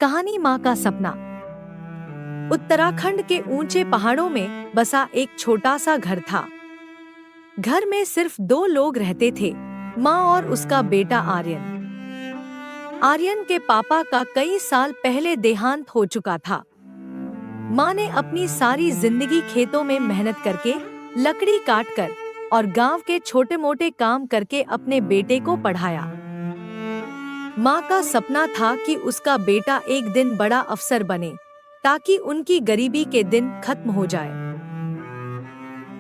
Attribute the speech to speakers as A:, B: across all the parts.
A: कहानी माँ का सपना। उत्तराखंड के ऊंचे पहाड़ों में बसा एक छोटा सा घर था। घर में सिर्फ 2 लोग रहते थे, माँ और उसका बेटा आर्यन। आर्यन के पापा का कई साल पहले देहांत हो चुका था। माँ ने अपनी सारी जिंदगी खेतों में मेहनत करके, लकड़ी काटकर और गांव के छोटे मोटे काम करके अपने बेटे को पढ़ाया। माँ का सपना था कि उसका बेटा एक दिन बड़ा अफसर बने, ताकि उनकी गरीबी के दिन खत्म हो जाए।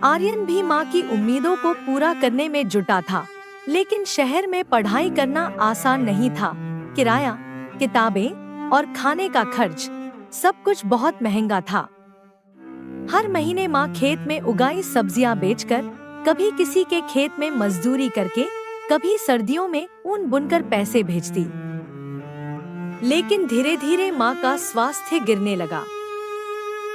A: आर्यन भी माँ की उम्मीदों को पूरा करने में जुटा था, लेकिन शहर में पढ़ाई करना आसान नहीं था। किराया, किताबें और खाने का खर्च, सब कुछ बहुत महंगा था। हर महीने माँ खेत में उगाई सब्जियां बेचकर, कभी किसी के खेत में मजदूरी करके, कभी सर्दियों में ऊन बुनकर पैसे भेजती। लेकिन धीरे धीरे माँ का स्वास्थ्य गिरने लगा।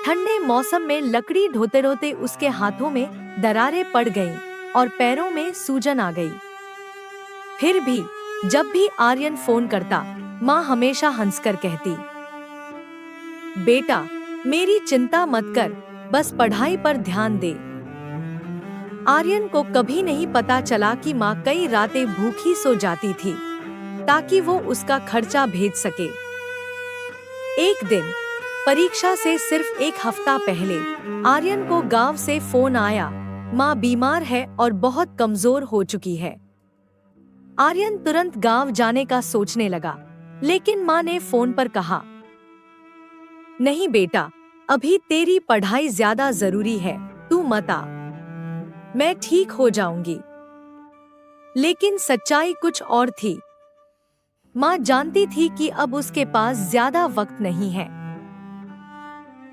A: ठंडे मौसम में लकड़ी ढोते ढोते उसके हाथों में दरारें पड़ गईं और पैरों में सूजन आ गई। फिर भी जब भी आर्यन फोन करता, माँ हमेशा हंसकर कहती, बेटा, मेरी चिंता मत कर, बस पढ़ाई पर ध्यान दे। आर्यन को कभी नहीं पता चला कि माँ कई रातें भूखी सो जाती थी, ताकि वो उसका खर्चा भेज सके। एक दिन परीक्षा से सिर्फ 1 हफ्ता पहले आर्यन को गांव से फोन आया, माँ बीमार है और बहुत कमजोर हो चुकी है। आर्यन तुरंत गांव जाने का सोचने लगा, लेकिन माँ ने फोन पर कहा, नहीं बेटा, अभी तेरी पढ़ाई ज्यादा जरूरी है, तू मत आ, मैं ठीक हो जाऊंगी। लेकिन सच्चाई कुछ और थी। माँ जानती थी कि अब उसके पास ज्यादा वक्त नहीं है।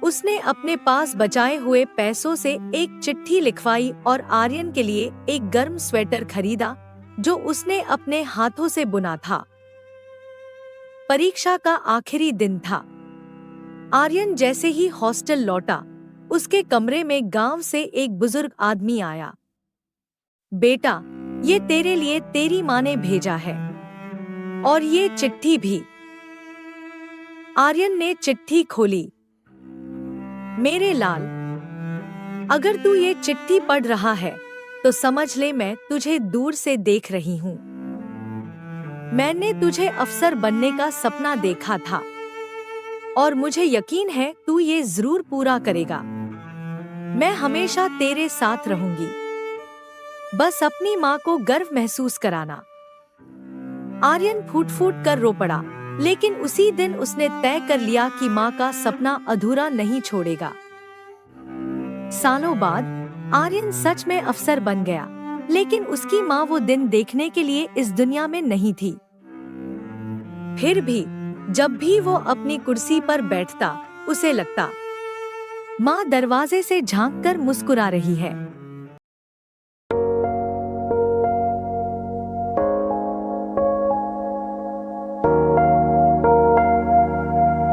A: उसने अपने पास बचाए हुए पैसों से एक चिट्ठी लिखवाई और आर्यन के लिए एक गर्म स्वेटर खरीदा, जो उसने अपने हाथों से बुना था। परीक्षा का आखिरी दिन था। आर्यन जैसे ही हॉस्टल लौटा, उसके कमरे में गांव से एक बुजुर्ग आदमी आया। बेटा, ये तेरे लिए तेरी माँ ने भेजा है, और ये चिट्ठी भी। आर्यन ने चिट्ठी खोली। मेरे लाल, अगर तू ये चिट्ठी पढ़ रहा है तो समझ ले, मैं तुझे दूर से देख रही हूँ। मैंने तुझे अफसर बनने का सपना देखा था, और मुझे यकीन है तू ये जरूर पूरा करेगा। मैं हमेशा तेरे साथ रहूंगी। बस अपनी माँ को गर्व महसूस कराना। आर्यन फूट फूट कर रो पड़ा, लेकिन उसी दिन उसने तय कर लिया कि माँ का सपना अधूरा नहीं छोड़ेगा। सालों बाद आर्यन सच में अफसर बन गया, लेकिन उसकी माँ वो दिन देखने के लिए इस दुनिया में नहीं थी। फिर भी जब भी वो अपनी कुर्सी पर बैठता, उसे लगता, माँ दरवाजे से झांककर मुस्कुरा रही है।